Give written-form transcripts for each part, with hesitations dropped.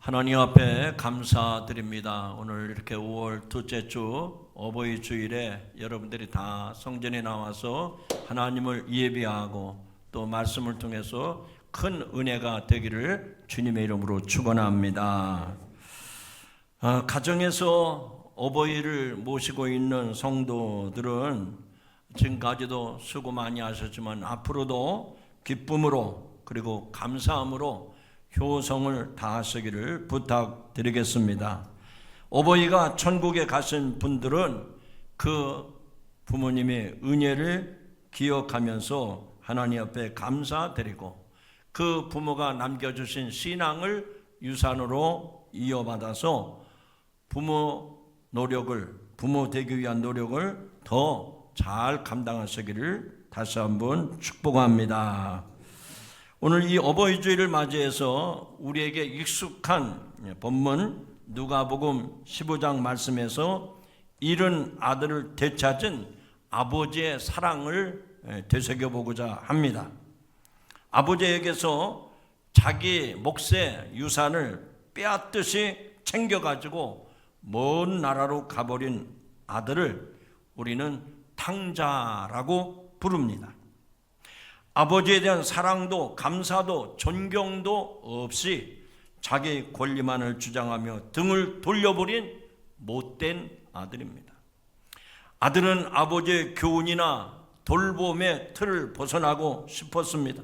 하나님 앞에 감사드립니다. 오늘 이렇게 5월 둘째 주 어버이 주일에 여러분들이 다 성전에 나와서 하나님을 예배하고 또 말씀을 통해서 큰 은혜가 되기를 주님의 이름으로 축원합니다. 가정에서 어버이를 모시고 있는 성도들은 지금까지도 수고 많이 하셨지만 앞으로도 기쁨으로 그리고 감사함으로 효성을 다하시기를 부탁드리겠습니다. 어버이가 천국에 가신 분들은 그 부모님의 은혜를 기억하면서 하나님 앞에 감사드리고 그 부모가 남겨주신 신앙을 유산으로 이어받아서 부모 되기 위한 노력을 더 잘 감당하시기를 다시 한번 축복합니다. 오늘 이 어버이 주일을 맞이해서 우리에게 익숙한 본문 누가복음 15장 말씀에서 잃은 아들을 되찾은 아버지의 사랑을 되새겨보고자 합니다. 아버지에게서 자기 몫의 유산을 빼앗듯이 챙겨가지고 먼 나라로 가버린 아들을 우리는 탕자라고 부릅니다. 아버지에 대한 사랑도 감사도 존경도 없이 자기 권리만을 주장하며 등을 돌려버린 못된 아들입니다. 아들은 아버지의 교훈이나 돌봄의 틀을 벗어나고 싶었습니다.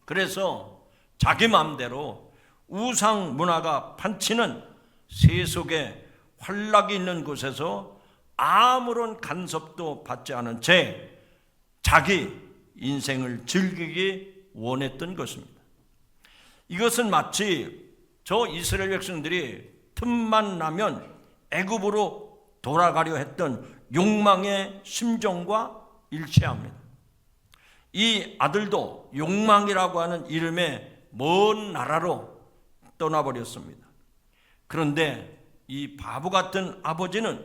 그래서 자기 마음대로 우상 문화가 판치는 세속에 활락이 있는 곳에서 아무런 간섭도 받지 않은 채 자기 인생을 즐기기 원했던 것입니다. 이것은 마치 저 이스라엘 백성들이 틈만 나면 애굽으로 돌아가려 했던 욕망의 심정과 일치합니다. 이 아들도 욕망이라고 하는 이름의 먼 나라로 떠나버렸습니다. 그런데 이 바보 같은 아버지는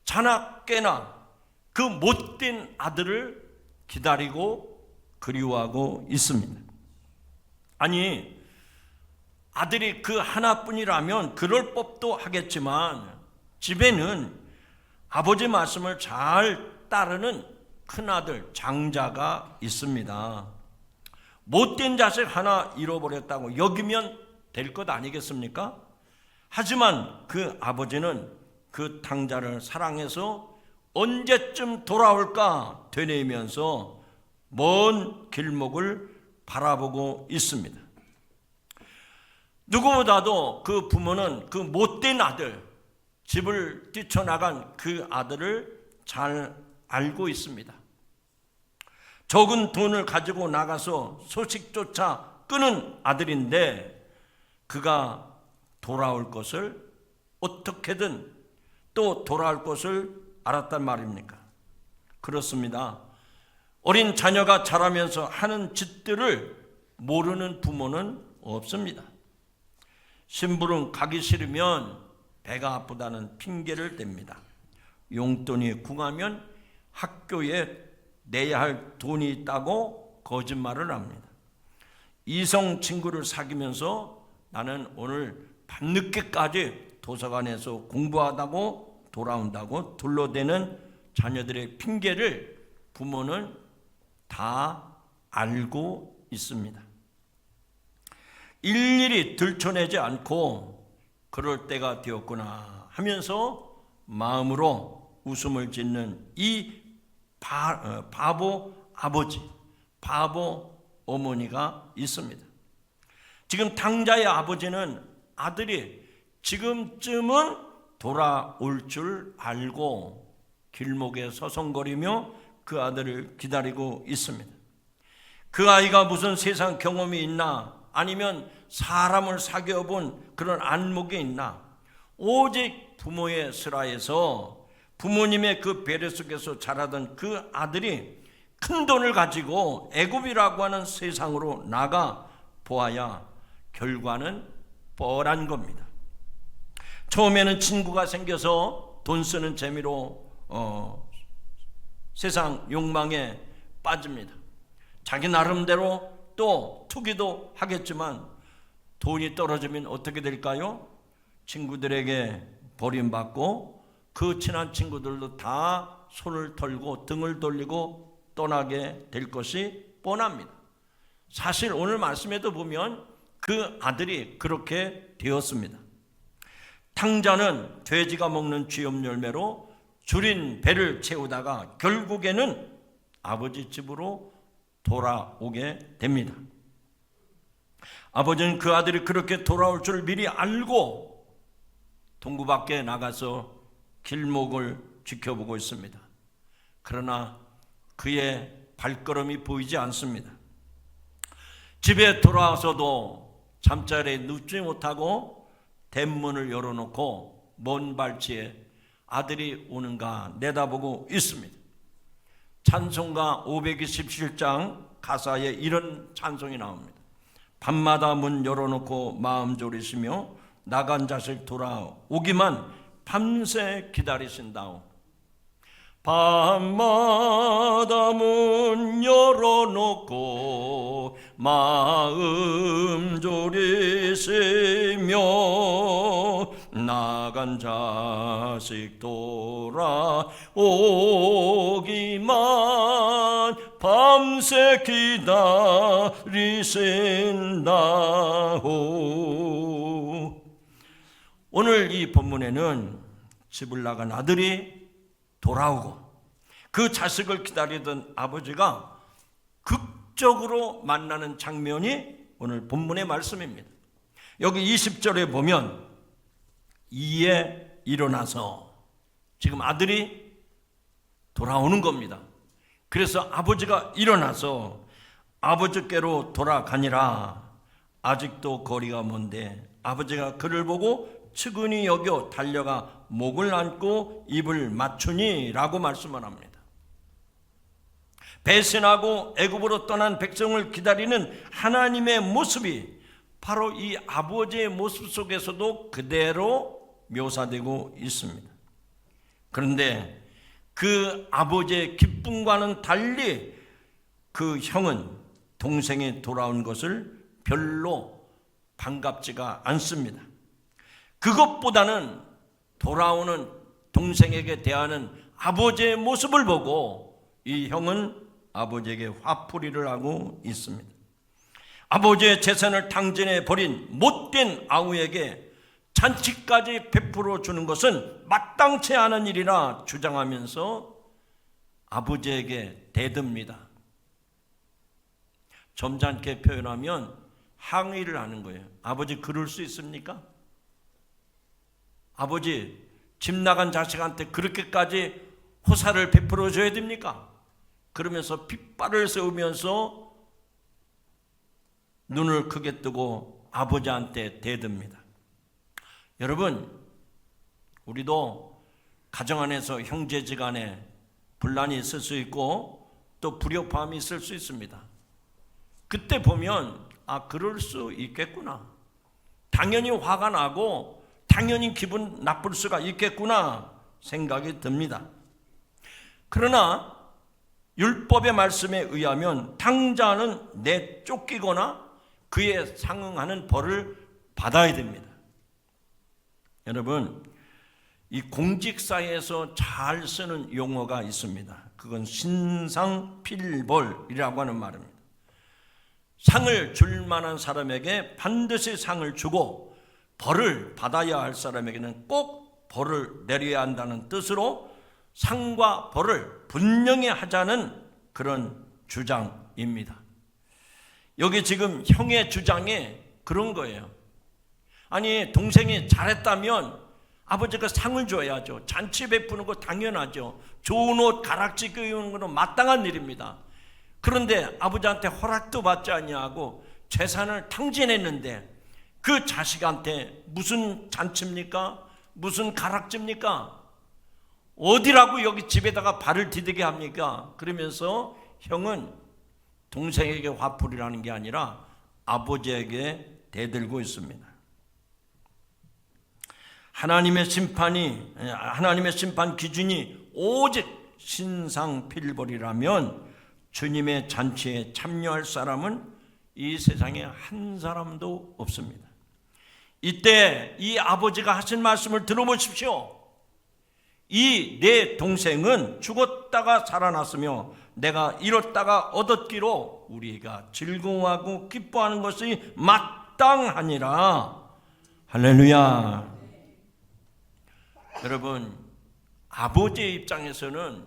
자나깨나 그 못된 아들을 기다리고 그리워하고 있습니다. 아니, 아들이 그 하나뿐이라면 그럴 법도 하겠지만 집에는 아버지 말씀을 잘 따르는 큰아들 장자가 있습니다. 못된 자식 하나 잃어버렸다고 여기면 될 것 아니겠습니까? 하지만 그 아버지는 그 탕자를 사랑해서 언제쯤 돌아올까 되뇌이면서 먼 길목을 바라보고 있습니다. 누구보다도 그 부모는 그 못된 아들, 집을 뛰쳐나간 그 아들을 잘 알고 있습니다. 적은 돈을 가지고 나가서 소식조차 끄는 아들인데 그가 돌아올 것을 어떻게든 또 돌아올 것을 알았단 말입니까? 그렇습니다. 어린 자녀가 자라면서 하는 짓들을 모르는 부모는 없습니다. 심부름 가기 싫으면 배가 아프다는 핑계를 댑니다. 용돈이 궁하면 학교에 내야 할 돈이 있다고 거짓말을 합니다. 이성 친구를 사귀면서 나는 오늘 밤늦게까지 도서관에서 공부하다고 돌아온다고 둘러대는 자녀들의 핑계를 부모는 다 알고 있습니다. 일일이 들춰내지 않고 그럴 때가 되었구나 하면서 마음으로 웃음을 짓는 이 바보 아버지, 바보 어머니가 있습니다. 지금 탕자의 아버지는 아들이 지금쯤은 돌아올 줄 알고 길목에 서성거리며 그 아들을 기다리고 있습니다. 그 아이가 무슨 세상 경험이 있나 아니면 사람을 사귀어본 그런 안목이 있나 오직 부모의 슬하에서 부모님의 그 배려 속에서 자라던 그 아들이 큰 돈을 가지고 애굽이라고 하는 세상으로 나가 보아야 결과는 뻔한 겁니다. 처음에는 친구가 생겨서 돈 쓰는 재미로 세상 욕망에 빠집니다. 자기 나름대로 또 투기도 하겠지만 돈이 떨어지면 어떻게 될까요? 친구들에게 버림받고 그 친한 친구들도 다 손을 털고 등을 돌리고 떠나게 될 것이 뻔합니다. 사실 오늘 말씀에도 보면 그 아들이 그렇게 되었습니다. 탕자는 돼지가 먹는 쥐염 열매로 줄인 배를 채우다가 결국에는 아버지 집으로 돌아오게 됩니다. 아버지는 그 아들이 그렇게 돌아올 줄 미리 알고 동구 밖에 나가서 길목을 지켜보고 있습니다. 그러나 그의 발걸음이 보이지 않습니다. 집에 돌아와서도 잠자리에 눕지 못하고 대문을 열어놓고 먼 발치에 아들이 오는가 내다보고 있습니다. 찬송가 527장 가사에 이런 찬송이 나옵니다. 밤마다 문 열어놓고 마음 졸이시며 나간 자식 돌아오기만 밤새 기다리신다오. 밤마다 문 열어놓고 마음 졸이시며 나간 자식 돌아오기만 밤새 기다리신다오. 오늘 이 본문에는 집을 나간 아들이 돌아오고 그 자식을 기다리던 아버지가 극적으로 만나는 장면이 오늘 본문의 말씀입니다. 여기 20절에 보면 이에 일어나서 지금 아들이 돌아오는 겁니다. 그래서 아버지가 일어나서 아버지께로 돌아가니라. 아직도 거리가 먼데 아버지가 그를 보고 측은히 여겨 달려가 목을 안고 입을 맞추니 라고 말씀을 합니다. 배신하고 애굽으로 떠난 백성을 기다리는 하나님의 모습이 바로 이 아버지의 모습 속에서도 그대로 묘사되고 있습니다. 그런데 그 아버지의 기쁨과는 달리 그 형은 동생이 돌아온 것을 별로 반갑지가 않습니다. 그것보다는 돌아오는 동생에게 대하는 아버지의 모습을 보고 이 형은 아버지에게 화풀이를 하고 있습니다. 아버지의 재산을 탕진해 버린 못된 아우에게 잔치까지 베풀어 주는 것은 마땅치 않은 일이라 주장하면서 아버지에게 대듭니다. 점잖게 표현하면 항의를 하는 거예요. 아버지 그럴 수 있습니까? 아버지 집 나간 자식한테 그렇게까지 호사를 베풀어 줘야 됩니까? 그러면서 핏발을 세우면서 눈을 크게 뜨고 아버지한테 대듭니다. 여러분, 우리도 가정 안에서 형제지간에 분란이 있을 수 있고 또 불협화음이 있을 수 있습니다. 그때 보면 그럴 수 있겠구나. 당연히 화가 나고 당연히 기분 나쁠 수가 있겠구나 생각이 듭니다. 그러나 율법의 말씀에 의하면 탕자는 내쫓기거나 그에 상응하는 벌을 받아야 됩니다. 여러분, 이 공직사회에서 잘 쓰는 용어가 있습니다. 그건 신상필벌이라고 하는 말입니다. 상을 줄 만한 사람에게 반드시 상을 주고 벌을 받아야 할 사람에게는 꼭 벌을 내려야 한다는 뜻으로 상과 벌을 분명히 하자는 그런 주장입니다. 여기 지금 형의 주장이 그런 거예요. 아니, 동생이 잘했다면 아버지가 상을 줘야죠. 잔치 베푸는 거 당연하죠. 좋은 옷 가락지 끼우는 것은 마땅한 일입니다. 그런데 아버지한테 허락도 받지 아니하고 재산을 탕진했는데 그 자식한테 무슨 잔치입니까? 무슨 가락지입니까? 어디라고 여기 집에다가 발을 디디게 합니까? 그러면서 형은 동생에게 화풀이를 하는 게 아니라 아버지에게 대들고 있습니다. 하나님의 심판 기준이 오직 신상필벌이라면 주님의 잔치에 참여할 사람은 이 세상에 한 사람도 없습니다. 이때 이 아버지가 하신 말씀을 들어보십시오. 이 내 동생은 죽었다가 살아났으며 내가 잃었다가 얻었기로 우리가 즐거워하고 기뻐하는 것이 마땅하니라. 할렐루야. 여러분, 아버지의 입장에서는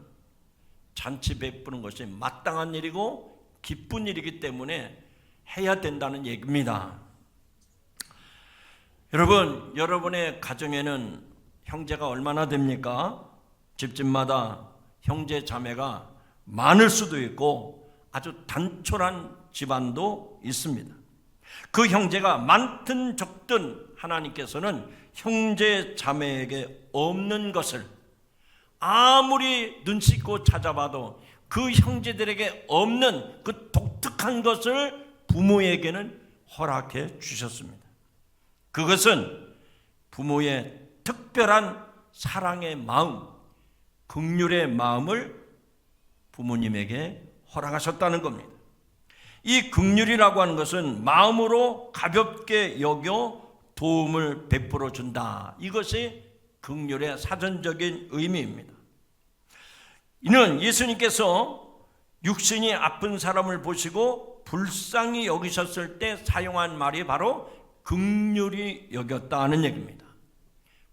잔치 베푸는 것이 마땅한 일이고 기쁜 일이기 때문에 해야 된다는 얘기입니다. 여러분, 여러분의 가정에는 형제가 얼마나 됩니까? 집집마다 형제 자매가 많을 수도 있고 아주 단촐한 집안도 있습니다. 그 형제가 많든 적든 하나님께서는 형제 자매에게 없는 것을 아무리 눈 씻고 찾아봐도 그 형제들에게 없는 그 독특한 것을 부모에게는 허락해 주셨습니다. 그것은 부모의 특별한 사랑의 마음, 긍휼의 마음을 부모님에게 허락하셨다는 겁니다. 이 긍휼이라고 하는 것은 마음으로 가볍게 여겨 도움을 베풀어 준다. 이것이 긍휼의 사전적인 의미입니다. 이는 예수님께서 육신이 아픈 사람을 보시고 불쌍히 여기셨을 때 사용한 말이 바로 긍휼히 여겼다는 얘기입니다.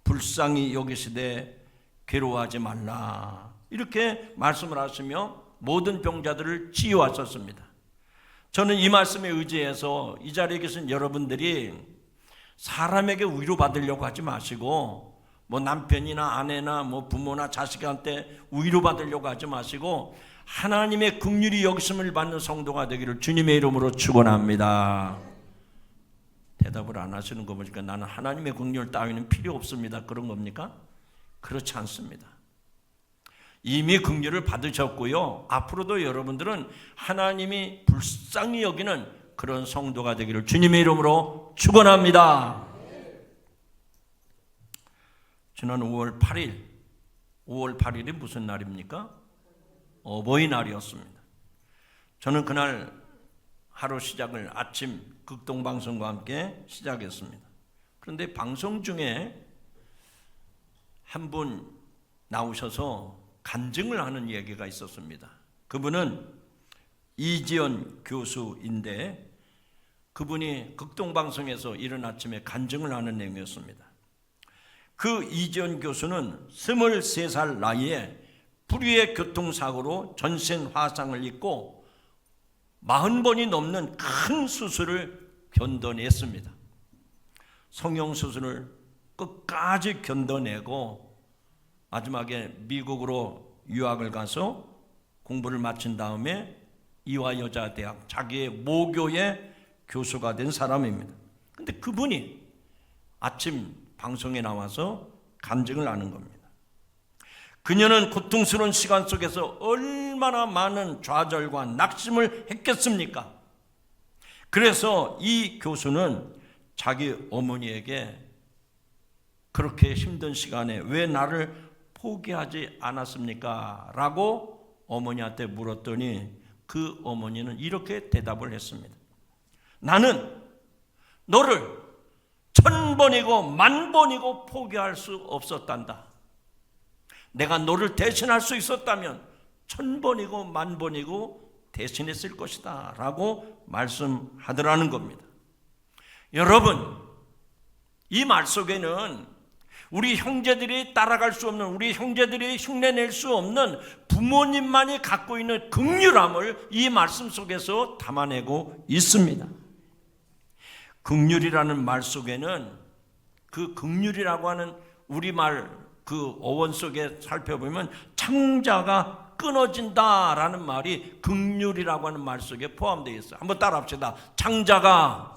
불쌍히 여기시되 괴로워하지 말라, 이렇게 말씀을 하시며 모든 병자들을 치유하셨습니다. 저는 이 말씀에 의지해서 이 자리에 계신 여러분들이 사람에게 위로받으려고 하지 마시고, 뭐 남편이나 아내나 뭐 부모나 자식한테 위로받으려고 하지 마시고 하나님의 긍휼히 여기심을 받는 성도가 되기를 주님의 이름으로 축원합니다. 대답을 안 하시는 거 보니까 나는 하나님의 긍휼 따위는 필요 없습니다, 그런 겁니까? 그렇지 않습니다. 이미 긍휼을 받으셨고요, 앞으로도 여러분들은 하나님이 불쌍히 여기는 그런 성도가 되기를 주님의 이름으로 축원합니다. 지난 5월 8일이 무슨 날입니까? 어버이날이었습니다. 저는 그날 하루 시작을 아침 극동방송과 함께 시작했습니다. 그런데 방송 중에 한 분 나오셔서 간증을 하는 얘기가 있었습니다. 그분은 이지연 교수인데 그분이 극동방송에서 이른 아침에 간증을 하는 내용이었습니다. 그 이지연 교수는 23살 나이에 불의의 교통사고로 전신 화상을 입고 40번이 넘는 큰 수술을 견뎌냈습니다. 성형수술을 끝까지 견뎌내고 마지막에 미국으로 유학을 가서 공부를 마친 다음에 이화여자대학 자기의 모교의 교수가 된 사람입니다. 그런데 그분이 아침 방송에 나와서 간증을 하는 겁니다. 그녀는 고통스러운 시간 속에서 얼마나 많은 좌절과 낙심을 했겠습니까? 그래서 이 교수는 자기 어머니에게 그렇게 힘든 시간에 왜 나를 포기하지 않았습니까? 라고 어머니한테 물었더니 그 어머니는 이렇게 대답을 했습니다. 나는 너를 1000번이고 10,000번이고 포기할 수 없었단다. 내가 너를 대신할 수 있었다면 1000번이고 10,000번이고 대신했을 것이다 라고 말씀하더라는 겁니다. 여러분, 이 말 속에는 우리 형제들이 따라갈 수 없는, 우리 형제들이 흉내낼 수 없는 부모님만이 갖고 있는 긍휼함을 이 말씀 속에서 담아내고 있습니다. 긍휼이라는 말 속에는 그 긍휼이라고 하는 우리말 그 어원 속에 살펴보면 창자가 끊어진다라는 말이 긍휼이라고 하는 말 속에 포함되어 있어요. 한번 따라합시다. 창자가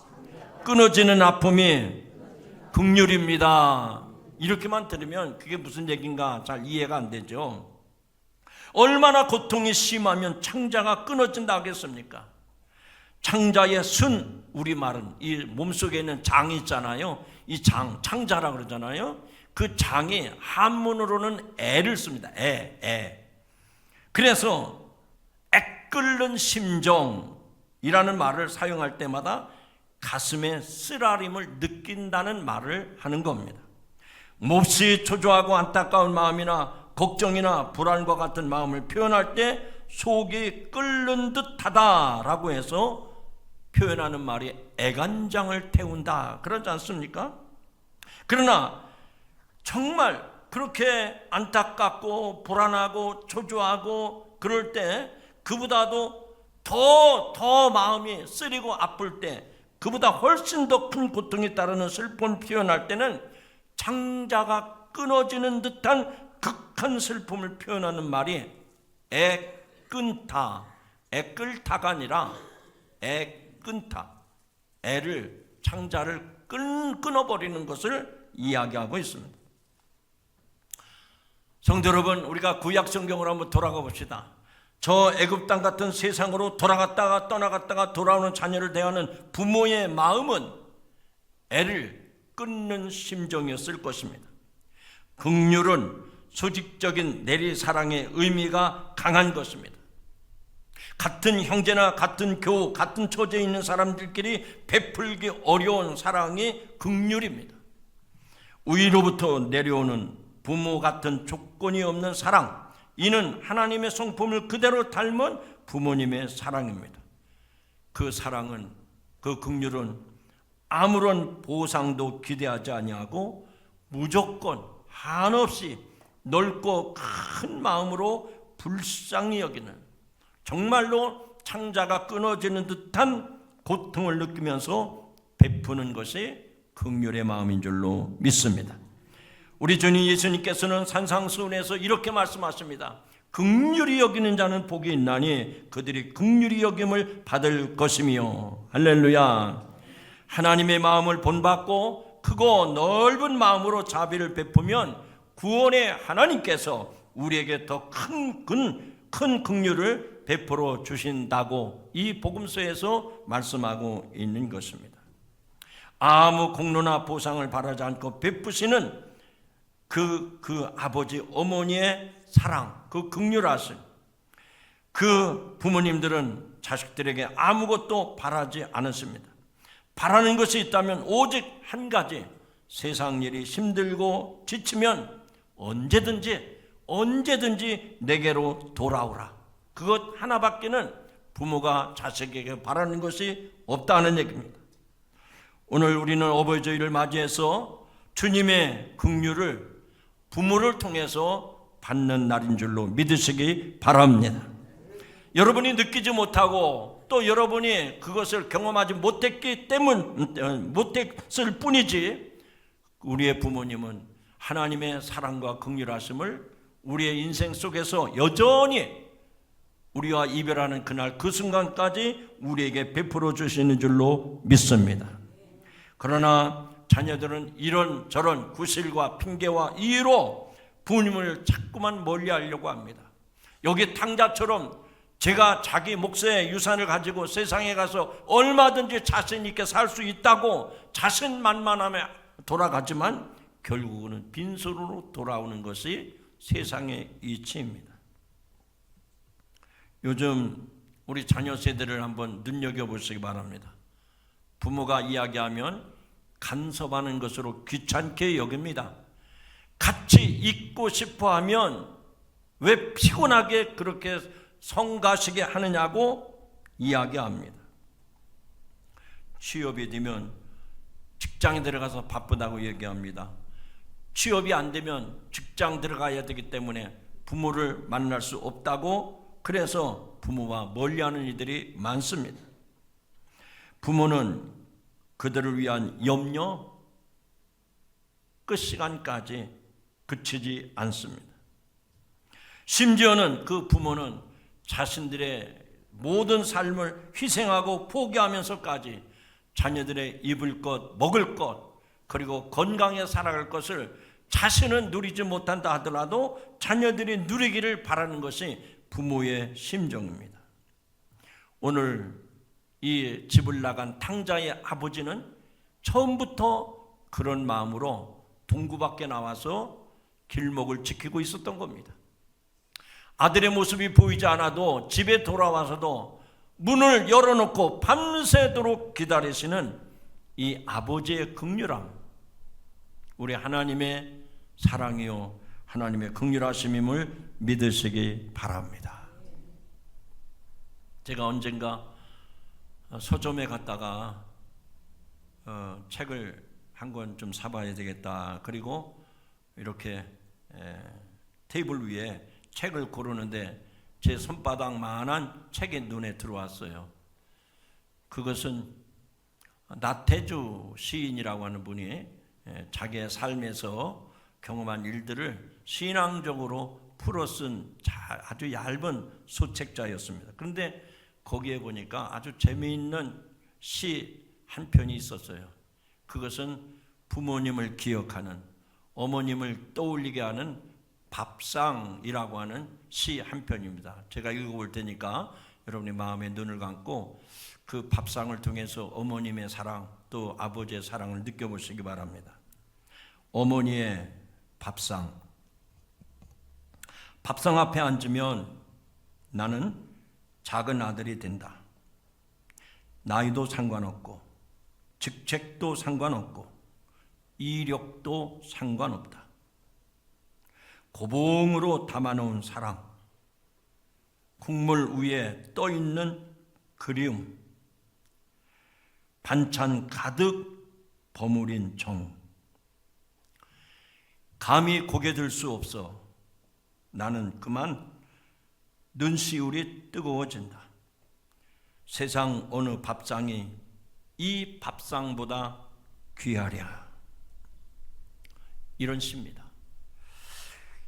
끊어지는 아픔이 긍휼입니다. 이렇게만 들으면 그게 무슨 얘기인가 잘 이해가 안 되죠. 얼마나 고통이 심하면 창자가 끊어진다 하겠습니까? 창자의 순, 우리말은 이 몸속에 있는 장이 있잖아요. 이 장, 창자라고 그러잖아요. 그 장이 한문으로는 애를 씁니다. 애. 그래서 애끓는 심정이라는 말을 사용할 때마다 가슴에 쓰라림을 느낀다는 말을 하는 겁니다. 몹시 초조하고 안타까운 마음이나 걱정이나 불안과 같은 마음을 표현할 때 속이 끓는 듯하다라고 해서 표현하는 말이 애간장을 태운다 그러지 않습니까? 그러나 정말 그렇게 안타깝고 불안하고 초조하고 그럴 때, 그보다도 더 마음이 쓰리고 아플 때, 그보다 훨씬 더 큰 고통이 따르는 슬픔을 표현할 때는 창자가 끊어지는 듯한 극한 슬픔을 표현하는 말이 애끈타, 애끌타가 아니라 애끈타, 애를, 창자를 끊어버리는 것을 이야기하고 있습니다. 성도 여러분, 우리가 구약 성경으로 한번 돌아가 봅시다. 저 애굽 땅 같은 세상으로 돌아갔다가 떠나갔다가 돌아오는 자녀를 대하는 부모의 마음은 애를 끊는 심정이었을 것입니다. 긍휼은 수직적인 내리사랑의 의미가 강한 것입니다. 같은 형제나 같은 교우, 같은 처지에 있는 사람들끼리 베풀기 어려운 사랑이 긍휼입니다. 위로부터 내려오는 부모 같은 조건이 없는 사랑, 이는 하나님의 성품을 그대로 닮은 부모님의 사랑입니다. 그 사랑은, 그 긍휼은 아무런 보상도 기대하지 아니하고 무조건 한없이 넓고 큰 마음으로 불쌍히 여기는, 정말로 창자가 끊어지는 듯한 고통을 느끼면서 베푸는 것이 긍휼의 마음인 줄로 믿습니다. 우리 주님 예수님께서는 산상수훈에서 이렇게 말씀하십니다. 긍휼히 여기는 자는 복이 있나니 그들이 긍휼히 여김을 받을 것이며. 할렐루야. 하나님의 마음을 본받고 크고 넓은 마음으로 자비를 베푸면 구원의 하나님께서 우리에게 더 큰 긍휼을 베풀어 주신다고 이 복음서에서 말씀하고 있는 것입니다. 아무 공로나 보상을 바라지 않고 베푸시는 그 아버지 어머니의 사랑, 그 긍휼하심, 그 부모님들은 자식들에게 아무것도 바라지 않았습니다. 바라는 것이 있다면 오직 한 가지, 세상 일이 힘들고 지치면 언제든지 내게로 돌아오라. 그것 하나밖에는 부모가 자식에게 바라는 것이 없다는 얘기입니다. 오늘 우리는 어버이 주일을 맞이해서 주님의 긍휼을 부모를 통해서 받는 날인 줄로 믿으시기 바랍니다. 여러분이 느끼지 못하고 또 여러분이 그것을 경험하지 못했을 뿐이지, 우리의 부모님은 하나님의 사랑과 긍휼하심을 우리의 인생 속에서 여전히 우리와 이별하는 그날 그 순간까지 우리에게 베풀어 주시는 줄로 믿습니다. 그러나 자녀들은 이런저런 구실과 핑계와 이유로 부모님을 자꾸만 멀리하려고 합니다. 여기 탕자처럼 제가 자기 몫의 유산을 가지고 세상에 가서 얼마든지 자신 있게 살 수 있다고 자신만만하며 돌아가지만 결국은 빈손으로 돌아오는 것이 세상의 이치입니다. 요즘 우리 자녀 세대를 한번 눈여겨보시기 바랍니다. 부모가 이야기하면 간섭하는 것으로 귀찮게 여깁니다. 같이 있고 싶어 하면 왜 피곤하게 그렇게 성가시게 하느냐고 이야기합니다. 취업이 되면 직장에 들어가서 바쁘다고 얘기합니다. 취업이 안 되면 직장 들어가야 되기 때문에 부모를 만날 수 없다고, 그래서 부모와 멀리하는 이들이 많습니다. 부모는 그들을 위한 염려 끝 시간까지 그치지 않습니다. 심지어는 그 부모는 자신들의 모든 삶을 희생하고 포기하면서까지 자녀들의 입을 것, 먹을 것, 그리고 건강에 살아갈 것을 자신은 누리지 못한다 하더라도 자녀들이 누리기를 바라는 것이 부모의 심정입니다. 오늘 이 집을 나간 탕자의 아버지는 처음부터 그런 마음으로 동구 밖에 나와서 길목을 지키고 있었던 겁니다. 아들의 모습이 보이지 않아도 집에 돌아와서도 문을 열어놓고 밤새도록 기다리시는 이 아버지의 긍휼함, 우리 하나님의 사랑이요 하나님의 긍휼하심임을 믿으시기 바랍니다. 제가 언젠가 서점에 갔다가 책을 한 권 좀 사봐야 되겠다. 그리고 이렇게 테이블 위에 책을 고르는데 제 손바닥만한 책이 눈에 들어왔어요. 그것은 나태주 시인이라고 하는 분이 자기의 삶에서 경험한 일들을 신앙적으로 풀어 쓴 아주 얇은 소책자였습니다. 그런데 거기에 보니까 아주 재미있는 시 한 편이 있었어요. 그것은 부모님을 기억하는, 어머님을 떠올리게 하는 밥상이라고 하는 시 한 편입니다. 제가 읽어볼 테니까 여러분이 마음에 눈을 감고 그 밥상을 통해서 어머님의 사랑 또 아버지의 사랑을 느껴보시기 바랍니다. 어머니의 밥상. 밥상 앞에 앉으면 나는 작은 아들이 된다. 나이도 상관없고 직책도 상관없고 이력도 상관없다. 고봉으로 담아놓은 사랑, 국물 위에 떠있는 그리움, 반찬 가득 버무린 정. 감히 고개 들 수 없어. 나는 그만 눈시울이 뜨거워진다. 세상 어느 밥상이 이 밥상보다 귀하랴. 이런 시입니다.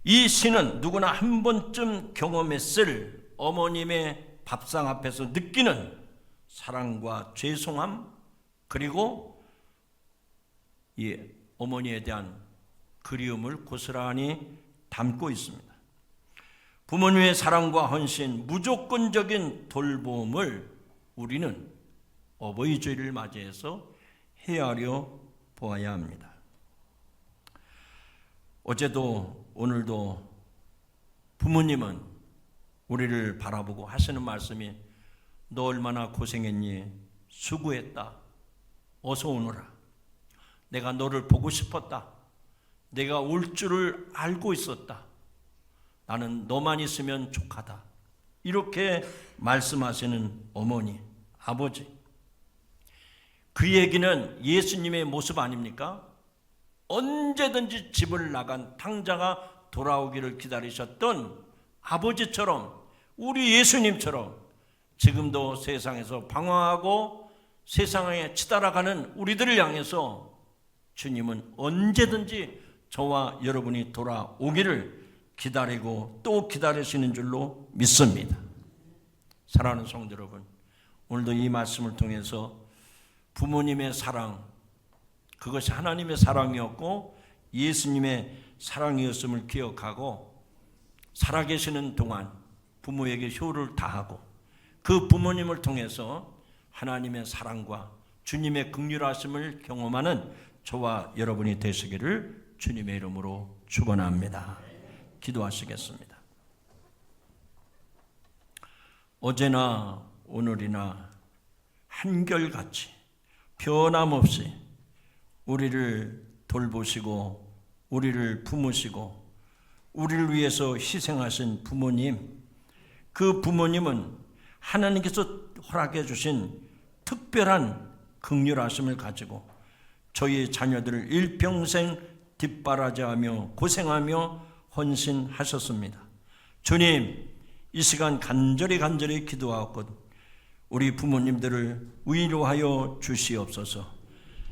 이 시는 누구나 한 번쯤 경험했을 어머님의 밥상 앞에서 느끼는 사랑과 죄송함, 그리고 이 어머니에 대한 그리움을 고스란히 담고 있습니다. 부모님의 사랑과 헌신, 무조건적인 돌봄을 우리는 어버이 주일을 맞이해서 헤아려 보아야 합니다. 어제도 오늘도 부모님은 우리를 바라보고 하시는 말씀이 너 얼마나 고생했니? 수고했다. 어서 오너라. 내가 너를 보고 싶었다. 내가 올 줄을 알고 있었다. 나는 너만 있으면 족하다. 이렇게 말씀하시는 어머니, 아버지. 그 얘기는 예수님의 모습 아닙니까? 언제든지 집을 나간 탕자가 돌아오기를 기다리셨던 아버지처럼, 우리 예수님처럼 지금도 세상에서 방황하고 세상에 치달아가는 우리들을 향해서 주님은 언제든지 저와 여러분이 돌아오기를 기다리고 또 기다리시는 줄로 믿습니다. 사랑하는 성도 여러분, 오늘도 이 말씀을 통해서 부모님의 사랑, 그것이 하나님의 사랑이었고 예수님의 사랑이었음을 기억하고 살아계시는 동안 부모에게 효를 다하고 그 부모님을 통해서 하나님의 사랑과 주님의 긍휼하심을 경험하는 저와 여러분이 되시기를 주님의 이름으로 축원합니다. 기도하시겠습니다. 어제나 오늘이나 한결같이 변함없이 우리를 돌보시고 우리를 품으시고 우리를 위해서 희생하신 부모님, 그 부모님은 하나님께서 허락해 주신 특별한 긍휼하심을 가지고 저희 자녀들을 일평생 뒷바라지하며 고생하며 헌신하셨습니다. 주님, 이 시간 간절히 기도하고 우리 부모님들을 위로하여 주시옵소서.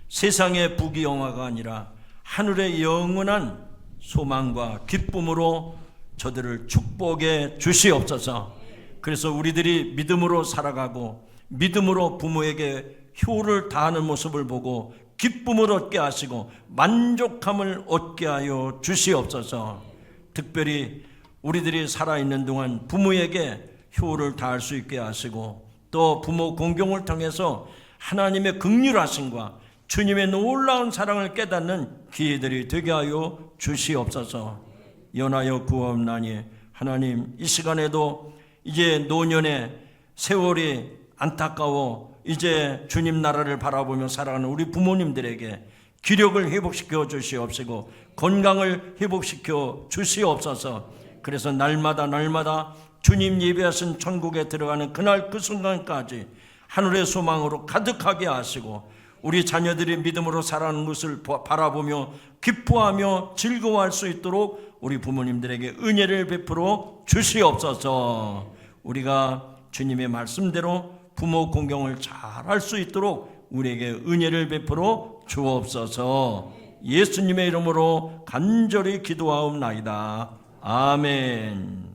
세상의 부귀영화가 아니라 하늘의 영원한 소망과 기쁨으로 저들을 축복해 주시옵소서. 그래서 우리들이 믿음으로 살아가고 믿음으로 부모에게 효를 다하는 모습을 보고 기쁨을 얻게 하시고 만족함을 얻게 하여 주시옵소서. 특별히 우리들이 살아있는 동안 부모에게 효를 다할 수 있게 하시고 또 부모 공경을 통해서 하나님의 긍휼하심과 주님의 놀라운 사랑을 깨닫는 기회들이 되게 하여 주시옵소서. 연하여 구하옵나니 하나님, 이 시간에도 이제 노년의 세월이 안타까워 이제 주님 나라를 바라보며 살아가는 우리 부모님들에게 기력을 회복시켜 주시옵시고 건강을 회복시켜 주시옵소서. 그래서 날마다 주님 예배하신 천국에 들어가는 그날 그 순간까지 하늘의 소망으로 가득하게 하시고 우리 자녀들이 믿음으로 살아가는 것을 바라보며 기뻐하며 즐거워할 수 있도록 우리 부모님들에게 은혜를 베풀어 주시옵소서. 우리가 주님의 말씀대로 부모 공경을 잘할 수 있도록 우리에게 은혜를 베풀어 주옵소서. 예수님의 이름으로 간절히 기도하옵나이다. 아멘.